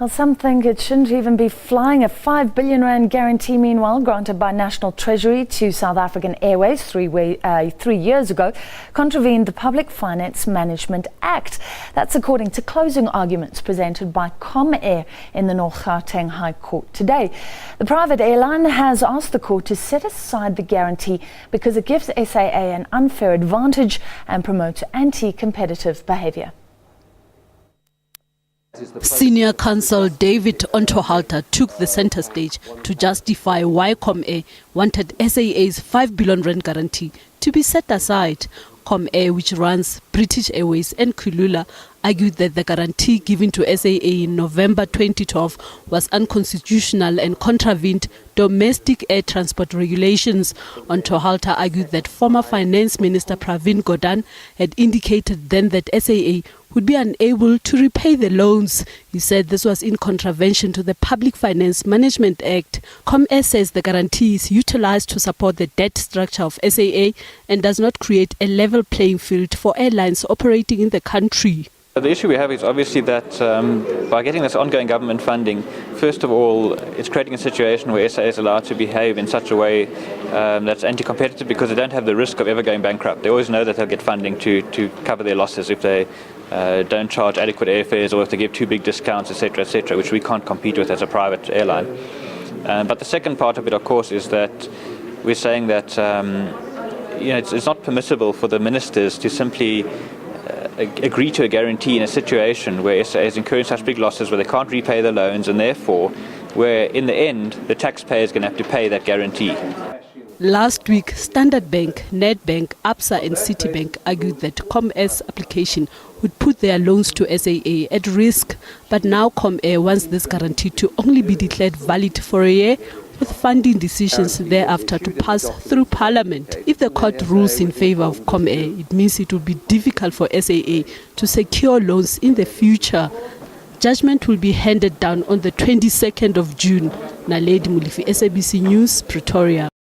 Well, some think it shouldn't even be flying. A R5 billion guarantee, meanwhile, granted by National Treasury to South African Airways 3 years ago, contravened the Public Finance Management Act. That's according to closing arguments presented by Comair in the North Gauteng High Court today. The private airline has asked the court to set aside the guarantee because it gives SAA an unfair advantage and promotes anti-competitive behaviour. Senior counsel David Ontohalter took the center stage to justify why Comair wanted SAA's R5 billion guarantee to be set aside. Comair, which runs British Airways and Kulula, argued that the guarantee given to SAA in November 2012 was unconstitutional and contravened domestic air transport regulations. Ontohalter argued that former Finance Minister Pravin Gordhan had indicated then that SAA would be unable to repay the loans. He said this was in contravention to the Public Finance Management Act. Comair says the guarantee is utilized to support the debt structure of SAA and does not create a level playing field for airlines operating in the country. The issue we have is obviously that by getting this ongoing government funding, first of all, it's creating a situation where SAA is allowed to behave in such a way that's anti-competitive because they don't have the risk of ever going bankrupt. They always know that they'll get funding to cover their losses if they don't charge adequate airfares or if they give too big discounts, etc., which we can't compete with as a private airline. But the second part of it, of course, is that we're saying that it's not permissible for the ministers to simply agree to a guarantee in a situation where SAA is incurring such big losses where they can't repay the loans and therefore where in the end the taxpayer is going to have to pay that guarantee. Last week, Standard Bank, Nedbank, Absa and Citibank argued that Comair's application would put their loans to SAA at risk. But now Comair wants this guarantee to only be declared valid for a year, with funding decisions thereafter to pass through Parliament. If the court rules in favour of Comair, it means it will be difficult for SAA to secure loans in the future. Judgment will be handed down on the 22nd of June. Naledi Mulifi, SABC News, Pretoria.